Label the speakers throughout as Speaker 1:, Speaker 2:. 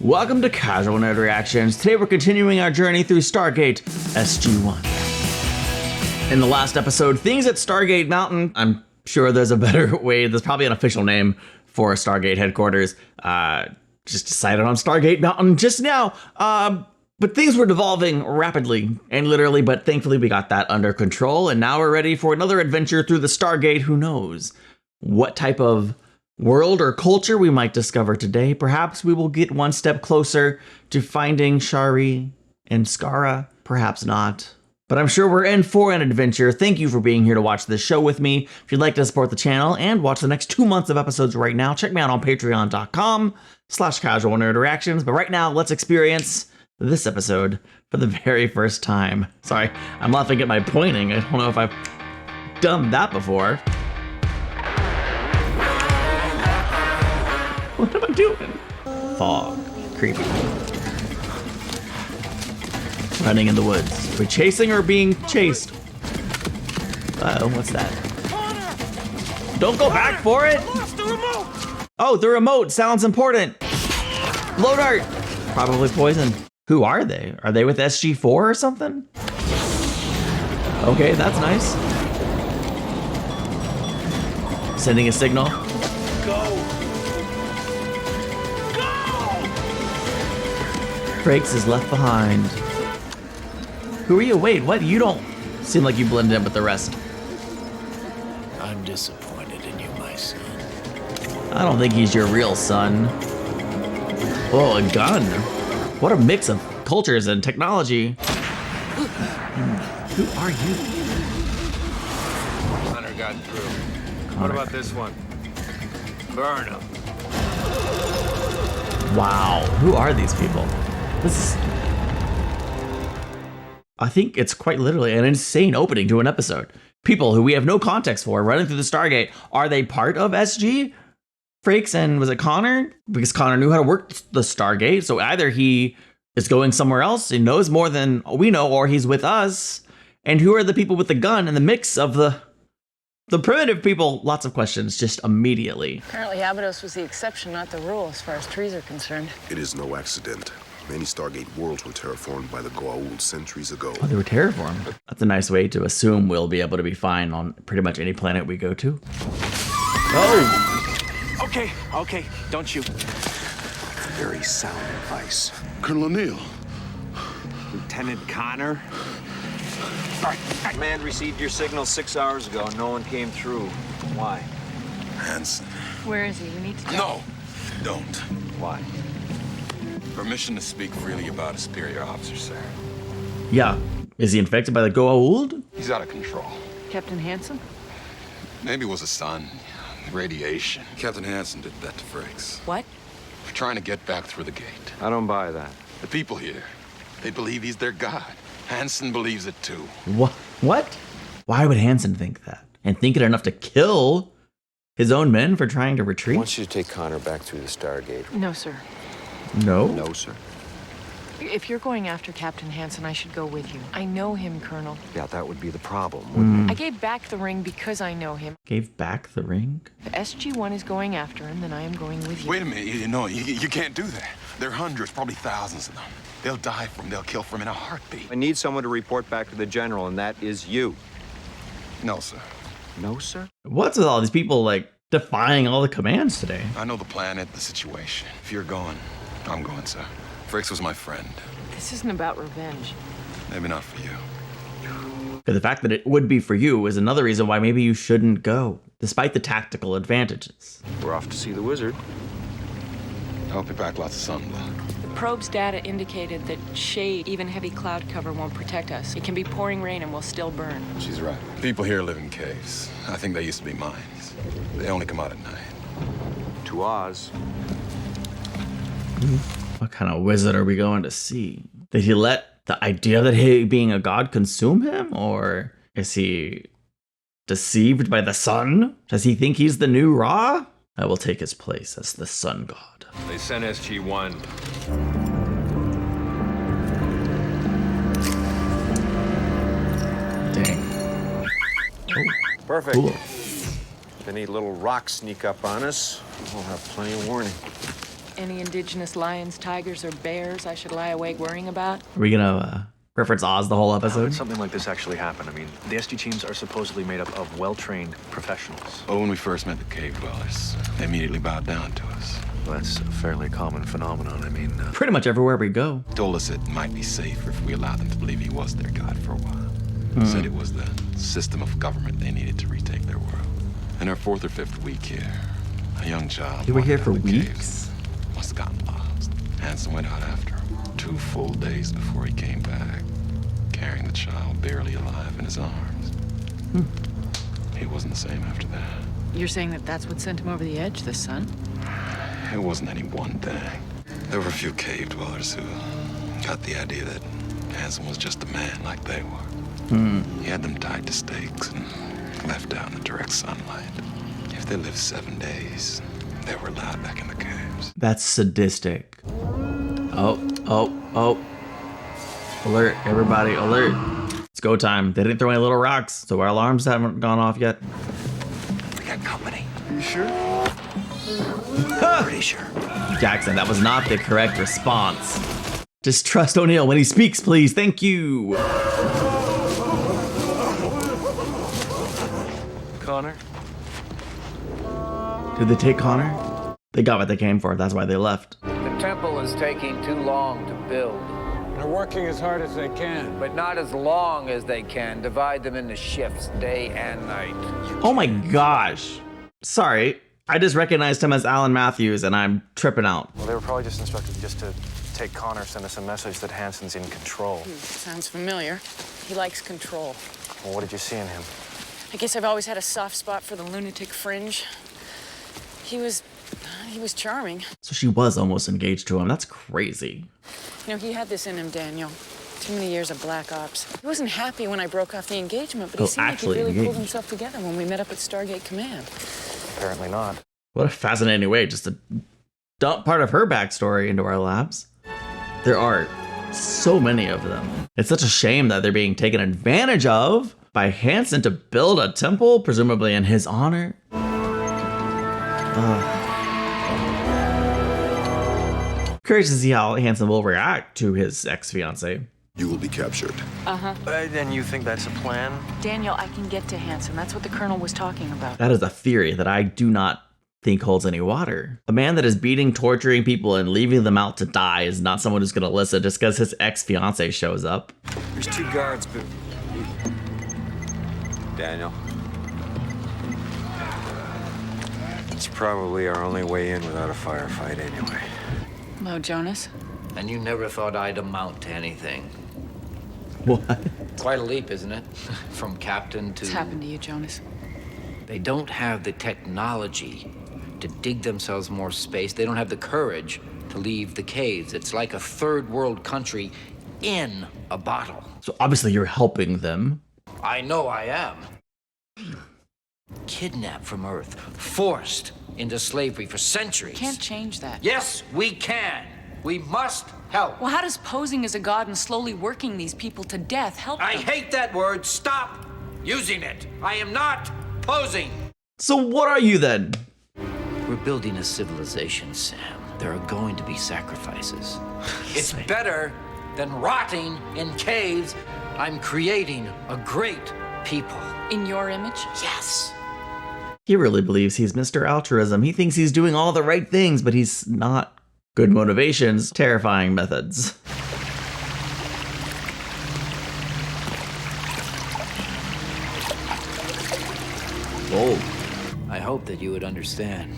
Speaker 1: Welcome to Casual Nerd Reactions. Today we're continuing our journey through Stargate SG-1. In the last episode, things at Stargate Mountain. I'm sure there's a better way. There's probably an official name for Stargate headquarters. Just decided on Stargate Mountain just now. But things were devolving rapidly and literally, but thankfully we got that under control. And now we're ready for another adventure through the Stargate. Who knows what type of world or culture we might discover today. Perhaps we will get one step closer to finding Shari and Skara. Perhaps not. But I'm sure we're in for an adventure. Thank you for being here to watch this show with me. If you'd like to support the channel and watch the next 2 months of episodes right now, check me out on patreon.com/casualnerdreactions. But right now, let's experience this episode for the very first time. Sorry, I'm laughing at my pointing. I don't know if I've done that before. What am I doing? Fog. Creepy. Running in the woods. Are we chasing or being chased? Uh-oh, what's that? Don't go back for it! Oh, the remote sounds important. Blow dart! Probably poison. Who are they? Are they with SG-4 or something? Okay, that's nice. Sending a signal.
Speaker 2: Go!
Speaker 1: Frakes is left behind. Who are you? Wait, what? You don't seem like you blend in with the rest.
Speaker 2: I'm disappointed in you, my son.
Speaker 1: I don't think he's your real son. Oh, a gun. What a mix of cultures and technology. Who are you?
Speaker 3: Hunter got through.
Speaker 1: Connor.
Speaker 3: What about this one? Burn him.
Speaker 1: Wow, who are these people? This is... I think it's quite literally an insane opening to an episode. People who we have no context for running through the Stargate. Are they part of SG? Frakes and was it Connor? Because Connor knew how to work the Stargate. So either he is going somewhere else, he knows more than we know, or he's with us. And who are the people with the gun in the mix of the primitive people? Lots of questions just immediately.
Speaker 4: Apparently Abydos was the exception, not the rule, as far as trees are concerned.
Speaker 5: It is no accident. Many Stargate worlds were terraformed by the Goa'uld centuries ago.
Speaker 1: Oh, they were terraformed. That's a nice way to assume we'll be able to be fine on pretty much any planet we go to. Oh!
Speaker 2: Okay, don't shoot.
Speaker 6: Very sound advice.
Speaker 5: Colonel O'Neill.
Speaker 6: Lieutenant Connor?
Speaker 2: All right. Command received your signal 6 hours ago. No one came through. Why?
Speaker 5: Hansen.
Speaker 4: Where is he? We need to...
Speaker 7: No, don't.
Speaker 2: Why?
Speaker 7: Permission to speak freely about a superior officer, sir.
Speaker 1: Yeah. Is he infected by the Goa'uld?
Speaker 7: He's out of control.
Speaker 4: Captain Hansen?
Speaker 7: Maybe it was the sun, radiation. Captain Hansen did that to Frakes.
Speaker 4: What?
Speaker 7: We're trying to get back through the gate.
Speaker 3: I don't buy that.
Speaker 7: The people here, they believe he's their god. Hansen believes it too.
Speaker 1: What? Why would Hansen think that? And think it enough to kill his own men for trying to
Speaker 6: I
Speaker 1: retreat?
Speaker 6: want you to take Connor back through the Stargate.
Speaker 4: No, sir.
Speaker 1: No.
Speaker 6: No, sir.
Speaker 4: If you're going after Captain Hansen, I should go with you. I know him, Colonel.
Speaker 6: Yeah, that would be the problem, wouldn't
Speaker 4: I gave back the ring because I know him.
Speaker 1: Gave back the ring?
Speaker 4: If SG-1 is going after him, then I am going with you.
Speaker 7: Wait a minute, you can't do that. There are hundreds, probably thousands of them. They'll die for him, they'll kill for him in a heartbeat.
Speaker 3: I need someone to report back to the general, and that is you.
Speaker 7: No, sir.
Speaker 6: it? No, sir.
Speaker 1: What's with all these people, like, defying all the commands today?
Speaker 7: I know the planet, the situation. If you're going, I'm going, sir. Frakes was my friend.
Speaker 4: This isn't about revenge.
Speaker 7: Maybe not for you.
Speaker 1: But the fact that it would be for you is another reason why maybe you shouldn't go, despite the tactical advantages.
Speaker 3: We're off to see the wizard.
Speaker 7: I hope you pack lots of sunblock.
Speaker 4: The probe's data indicated that shade, even heavy cloud cover, won't protect us. It can be pouring rain and we'll still burn.
Speaker 7: She's right. People here live in caves. I think they used to be mines. They only come out at night.
Speaker 3: To Oz.
Speaker 1: What kind of wizard are we going to see? Did he let the idea that he being a god consume him? Or is he deceived by the sun? Does he think he's the new Ra? I will take his place as the sun god.
Speaker 3: They sent SG-1.
Speaker 1: Dang.
Speaker 3: Perfect.
Speaker 1: Cool.
Speaker 3: If any little rocks sneak up on us, we'll have plenty of warning.
Speaker 4: Any indigenous lions, tigers, or bears I should lie awake worrying about?
Speaker 1: Are we gonna reference Oz the whole
Speaker 8: How did
Speaker 1: episode?
Speaker 8: something like this actually happen? I mean, the SG teams are supposedly made up of well-trained professionals.
Speaker 7: Oh, when we first met the cave dwellers, they immediately bowed down to us.
Speaker 8: Well, that's a fairly common phenomenon. I mean,
Speaker 1: Pretty much everywhere we go.
Speaker 7: Told us it might be safer if we allowed them to believe he was their god for a while. Said it was the system of government they needed to retake their world. In our 4th or 5th week here, a young child.
Speaker 1: You were here
Speaker 7: wandered
Speaker 1: for
Speaker 7: out the caves.
Speaker 1: weeks?
Speaker 7: Must have gotten lost. Hanson went out after him. 2 full days before he came back, carrying the child barely alive in his arms. He wasn't the same after that.
Speaker 4: You're saying that that's what sent him over the edge, the sun?
Speaker 7: It wasn't any one thing. There were a few cave dwellers who got the idea that Hanson was just a man like they were. He had them tied to stakes and left out in the direct sunlight. If they lived 7 days, they were allowed back in the caves.
Speaker 1: That's sadistic. Oh. Alert, everybody, alert. It's go time. They didn't throw any little rocks, so our alarms haven't gone off yet.
Speaker 6: We got company.
Speaker 2: You sure?
Speaker 6: Pretty sure.
Speaker 1: Jackson, that was not the correct response. Just trust O'Neill when he speaks, please. Thank you.
Speaker 8: Connor?
Speaker 1: Did they take Connor? They got what they came for. That's why they left.
Speaker 9: The temple is taking too long to build,
Speaker 10: They're working as hard as they can.
Speaker 9: but not as long as they can. Divide them into shifts, day and night.
Speaker 1: Oh my gosh. Sorry. I just recognized him as Alan Matthews and I'm tripping out.
Speaker 8: Well, they were probably just instructed just to take Connor, send us a message that Hanson's in control.
Speaker 4: Sounds familiar. He likes control.
Speaker 8: Well, what did you see in him?
Speaker 4: I guess I've always had a soft spot for the lunatic fringe. He was charming.
Speaker 1: So she was almost engaged to him. That's crazy.
Speaker 4: You know, he had this in him, Daniel. Too many years of black ops. He wasn't happy when I broke off the engagement, but he
Speaker 1: Oh,
Speaker 4: seemed like he
Speaker 1: actually
Speaker 4: really pulled
Speaker 1: engaged.
Speaker 4: himself together when we met up at Stargate Command.
Speaker 8: Apparently not.
Speaker 1: What a fascinating way just to dump part of her backstory into our labs. There are so many of them. It's such a shame that they're being taken advantage of by Hanson to build a temple, presumably in his honor. Curious to see how Hanson will react to his ex-fiancée.
Speaker 5: You will be captured.
Speaker 8: And you think that's a plan?
Speaker 4: Daniel, I can get to Hanson. That's what the Colonel was talking about.
Speaker 1: That is a theory that I do not think holds any water. A man that is beating, torturing people, and leaving them out to die is not someone who's going to listen just because his ex-fiancée shows up.
Speaker 2: There's 2 guards, but... Daniel. It's probably our only way in without a firefight anyway.
Speaker 4: Hello, Jonas.
Speaker 9: And you never thought I'd amount to anything.
Speaker 1: What?
Speaker 9: Quite a leap, isn't it? From captain to...
Speaker 4: What's happened to you, Jonas?
Speaker 9: They don't have the technology to dig themselves more space. They don't have the courage to leave the caves. It's like a third world country in a bottle.
Speaker 1: So obviously you're helping them.
Speaker 9: I know I am. Kidnapped from Earth, forced into slavery for centuries.
Speaker 4: Can't change that.
Speaker 9: Yes, we can. We must help.
Speaker 4: Well, how does posing as a god and slowly working these people to death help
Speaker 9: I
Speaker 4: them?
Speaker 9: hate that word. Stop using it. I am not posing.
Speaker 1: So what are you then?
Speaker 9: We're building a civilization, Sam. There are going to be sacrifices. It's better than rotting in caves. I'm creating a great people.
Speaker 4: In your image?
Speaker 9: Yes.
Speaker 1: He really believes he's Mr. Altruism. He thinks he's doing all the right things, but he's not. Good motivations, terrifying methods. Whoa.
Speaker 9: I hope that you would understand.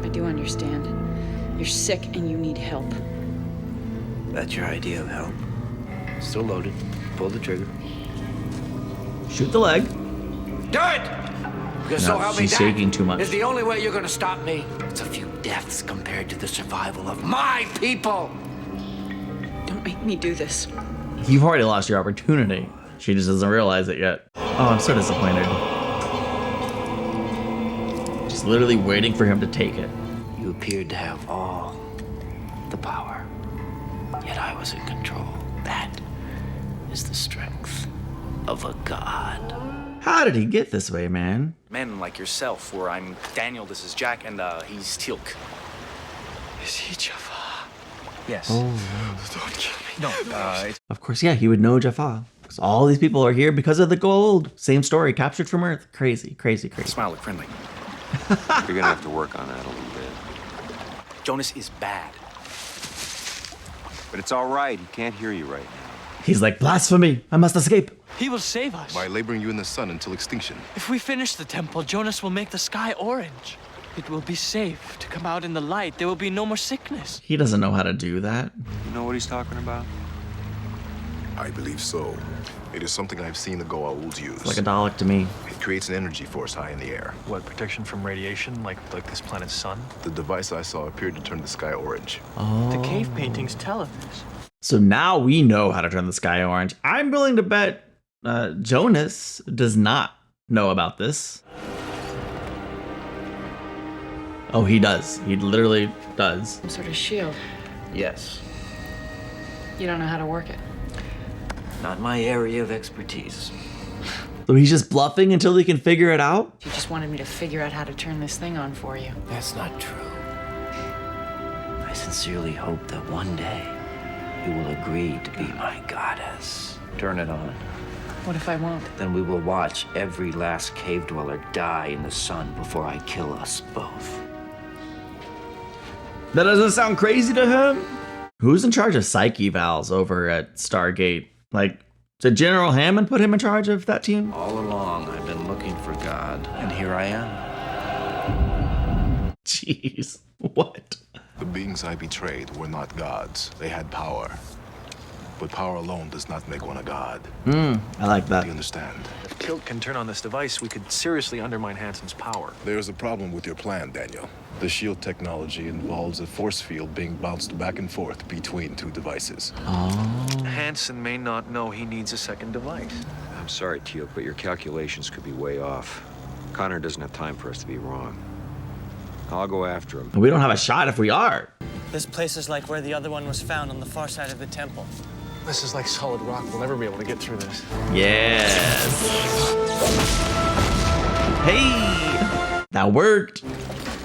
Speaker 4: I do understand. You're sick and you need help.
Speaker 9: That's your idea of help. Still loaded. Pull the trigger.
Speaker 1: Shoot the leg.
Speaker 9: Do it! Because
Speaker 1: No,
Speaker 9: so help me,
Speaker 1: she's
Speaker 9: that
Speaker 1: shaking too much.
Speaker 9: is the only way you're gonna stop me. It's a few deaths compared to the survival of my people.
Speaker 4: Don't make me do this.
Speaker 1: You've already lost your opportunity. She just doesn't realize it yet. Oh, I'm so disappointed. Just literally waiting for him to take it.
Speaker 9: You appeared to have all the power, yet I was in control. That is the strength of a god.
Speaker 1: How did he get this way, man?
Speaker 8: Men like yourself, where I'm Daniel, this is Jack, and he's Teal'c.
Speaker 6: Is he Jaffa?
Speaker 8: Yes.
Speaker 1: Oh,
Speaker 6: Don't kill me.
Speaker 8: No, it's
Speaker 1: of course, yeah, he would know Jaffa. Because all these people are here because of the gold. Same story, captured from Earth. Crazy, crazy, crazy.
Speaker 8: smile, look friendly.
Speaker 3: You're gonna have to work on that a little bit.
Speaker 8: Jonas is bad.
Speaker 3: But it's all right. He can't hear you right now.
Speaker 1: He's like, blasphemy, I must escape.
Speaker 11: He will save us.
Speaker 5: By laboring you in the sun until extinction.
Speaker 11: If we finish the temple, Jonas will make the sky orange. It will be safe to come out in the light. There will be no more sickness.
Speaker 1: He doesn't know how to do that.
Speaker 3: You know what he's talking about?
Speaker 5: I believe so. It is something I've seen the Goa'uld use.
Speaker 1: It's like a Dalek to me.
Speaker 5: It creates an energy force high in the air.
Speaker 8: What, protection from radiation, like this planet's sun?
Speaker 5: The device I saw appeared to turn the sky orange.
Speaker 1: Oh.
Speaker 11: The cave paintings tell of this.
Speaker 1: So now we know how to turn the sky orange. I'm willing to bet Jonas does not know about this. Oh, he does. He literally does.
Speaker 4: Some sort of shield.
Speaker 9: Yes,
Speaker 4: You don't know how to work it.
Speaker 9: not my area of expertise.
Speaker 1: So he's just bluffing until he can figure it out?
Speaker 4: You just wanted me to figure out how to turn this thing on for you.
Speaker 9: That's not true. I sincerely hope that one day you will agree to be my goddess. Turn it on.
Speaker 4: What if I won't?
Speaker 9: Then we will watch every last cave dweller die in the sun before I kill us both.
Speaker 1: That doesn't sound crazy to him? Who's in charge of psyche valves over at Stargate? Like, did General Hammond put him in charge of that team?
Speaker 9: All along, I've been looking for God, and here I am.
Speaker 1: Jeez, what?
Speaker 5: The beings I betrayed were not gods. They had power. But power alone does not make one a god.
Speaker 1: I like that.
Speaker 5: Do you understand?
Speaker 8: If Teal'c can turn on this device, we could seriously undermine Hansen's power.
Speaker 5: There's a problem with your plan, Daniel. The shield technology involves a force field being bounced back and forth between two devices.
Speaker 8: Hansen may not know he needs a second device.
Speaker 3: I'm sorry, Teal'c, but your calculations could be way off. Connor doesn't have time for us to be wrong. I'll go after him.
Speaker 1: We don't have a shot if we are.
Speaker 11: This place is like where the other one was found on the far side of the temple.
Speaker 8: This is like solid rock. We'll never be able to get through this.
Speaker 1: Yes. Hey, that worked.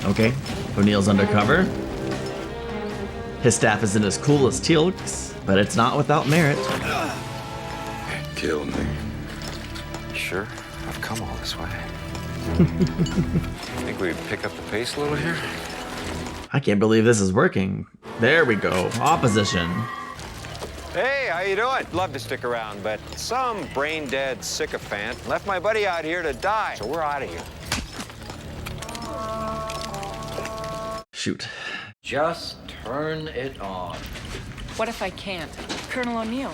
Speaker 1: Okay, O'Neill's undercover. His staff isn't as cool as Teal'c's, but it's not without merit.
Speaker 5: Kill me.
Speaker 3: Sure, I've come all this way. Think we pick up the pace a little here?
Speaker 1: I can't believe this is working. There we go, opposition.
Speaker 2: Hey, how you doing? Love to stick around, but some brain-dead sycophant left my buddy out here to die, so we're out of here.
Speaker 1: Shoot.
Speaker 9: Just turn it on.
Speaker 4: What if I can't? Colonel O'Neill.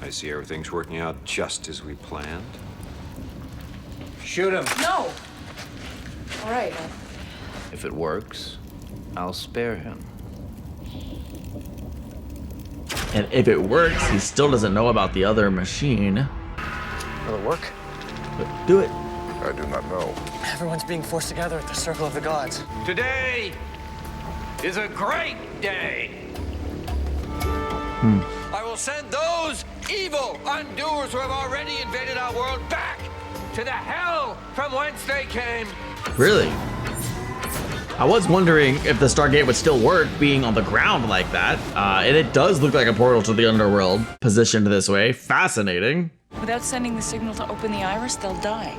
Speaker 3: I see everything's working out just as we planned.
Speaker 9: Shoot him.
Speaker 4: No! All right.
Speaker 9: If it works, I'll spare him.
Speaker 1: And if it works, he still doesn't know about the other machine.
Speaker 8: Will it work?
Speaker 1: But do it.
Speaker 5: I do not know.
Speaker 11: Everyone's being forced together at the Circle of the Gods.
Speaker 9: Today is a great day. I will send those evil undoers who have already invaded our world back to the hell from whence they came.
Speaker 1: Really? I was wondering if the Stargate would still work being on the ground like that. And it does look like a portal to the underworld, positioned this way. Fascinating.
Speaker 4: Without sending the signal to open the iris, they'll die.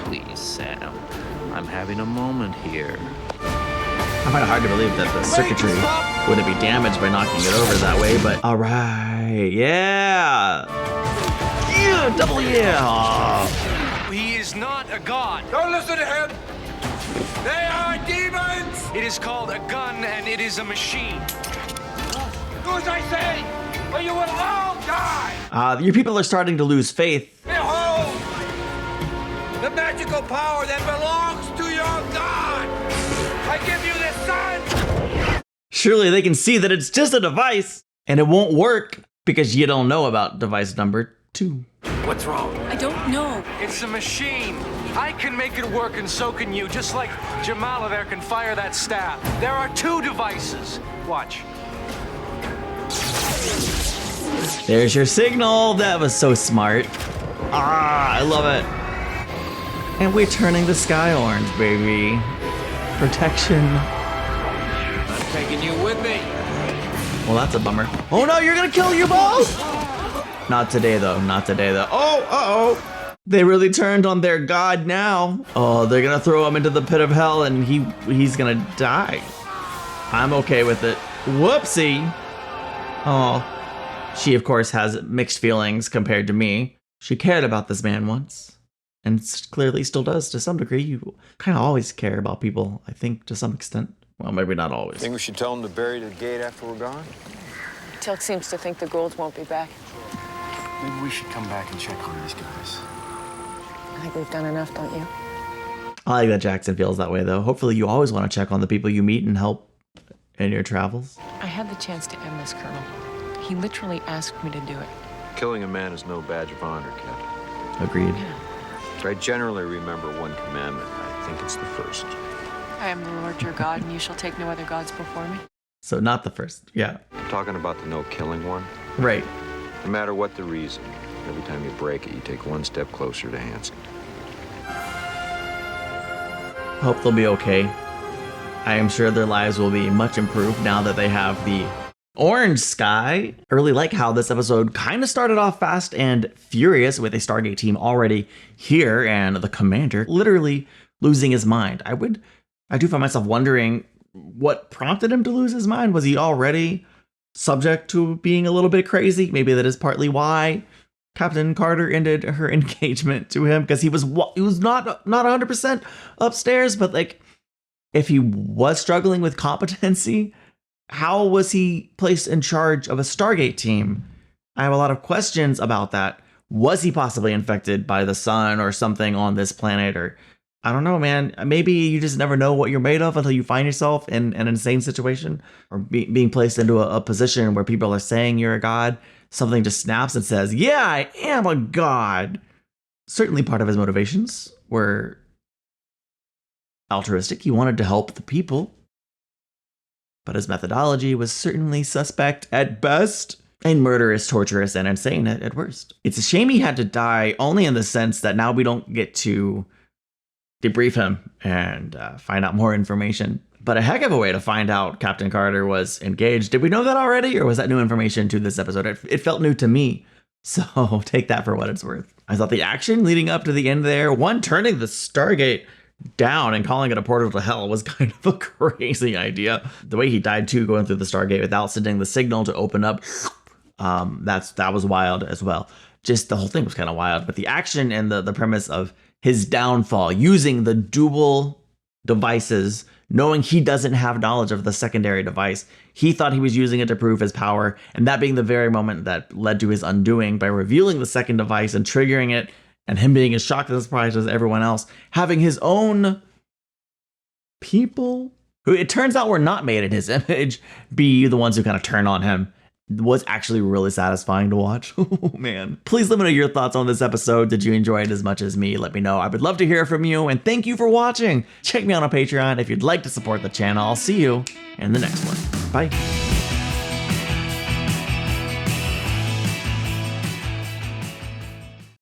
Speaker 9: Please, Sam. I'm having a moment here.
Speaker 1: I find it hard to believe that the circuitry wouldn't be damaged by knocking it over that way, but all right, yeah. Yeah, double yeah.
Speaker 11: He is not a god.
Speaker 9: Don't listen to him! They are demons!
Speaker 11: It is called a gun, and it is a machine.
Speaker 9: Do as I say, or you will all die!
Speaker 1: Your people are starting to lose faith.
Speaker 9: Behold! The magical power that belongs to your god! I give you the sun!
Speaker 1: Surely they can see that it's just a device, and it won't work because you don't know about device number 2.
Speaker 9: What's wrong?
Speaker 4: I don't know.
Speaker 11: It's a machine. I can make it work, and so can you, just like Jamala there can fire that staff. There are 2 devices. Watch.
Speaker 1: There's your signal. That was so smart. Ah, I love it. And we're turning the sky orange, baby. Protection.
Speaker 9: I'm taking you with me.
Speaker 1: Well, that's a bummer. Oh no, you're gonna kill you both! Not today though, not today though. Oh, uh-oh. They really turned on their god now. Oh, they're gonna throw him into the pit of hell and he's gonna die. I'm okay with it. Whoopsie. Oh, she of course has mixed feelings compared to me. She cared about this man once, and clearly still does to some degree. You kind of always care about people, I think, to some extent. Well, maybe not always.
Speaker 2: Think we should tell them to bury the gate after we're gone?
Speaker 4: Tilk seems to think the Goulds won't be back.
Speaker 8: Maybe we should come back and check on these guys.
Speaker 4: I think we've done enough, don't you?
Speaker 1: I like that Jackson feels that way, though. Hopefully you always want to check on the people you meet and help in your travels.
Speaker 4: I had the chance to end this, Colonel. He literally asked me to do it.
Speaker 3: Killing a man is no badge of honor, Captain.
Speaker 1: Agreed.
Speaker 3: I generally remember one commandment. I think it's the first.
Speaker 4: I am the Lord your God, and you shall take no other gods before me.
Speaker 1: So not the first, yeah.
Speaker 3: I'm talking about the no-killing one.
Speaker 1: Right.
Speaker 3: No matter what the reason, every time you break it, you take one step closer to Hanson.
Speaker 1: Hope they'll be okay. I am sure their lives will be much improved now that they have the orange sky. I really like how this episode kind of started off fast and furious with a Stargate team already here and the commander literally losing his mind. I do find myself wondering what prompted him to lose his mind. Was he already subject to being a little bit crazy? Maybe that is partly why Captain Carter ended her engagement to him, because he was not 100% upstairs, but like if he was struggling with competency, how was he placed in charge of a Stargate team? I have a lot of questions about that. Was he possibly infected by the sun or something on this planet? Or I don't know, man. Maybe you just never know what you're made of until you find yourself in an insane situation or being placed into a position where people are saying you're a god. Something just snaps and says, yeah, I am a god. Certainly part of his motivations were altruistic. He wanted to help the people. But his methodology was certainly suspect at best, and murderous, torturous, and insane at worst. It's a shame he had to die, only in the sense that now we don't get to debrief him and find out more information. But a heck of a way to find out Captain Carter was engaged. Did we know that already, or was that new information to this episode? It felt new to me, so take that for what it's worth. I thought the action leading up to the end there, one turning the Stargate down and calling it a portal to hell, was kind of a crazy idea. The way he died too, going through the Stargate without sending the signal to open up, that was wild as well. Just the whole thing was kind of wild. But the action and the premise of his downfall, using the dual devices, knowing he doesn't have knowledge of the secondary device, he thought he was using it to prove his power, and that being the very moment that led to his undoing by revealing the second device and triggering it, and him being as shocked and surprised as everyone else, having his own people, who it turns out were not made in his image, be the ones who kind of turn on him, was actually really satisfying to watch. Oh man. Please let me know your thoughts on this episode. Did you enjoy it as much as me? Let me know. I would love to hear from you, and thank you for watching. Check me out on Patreon if you'd like to support the channel. I'll see you in the next one. Bye.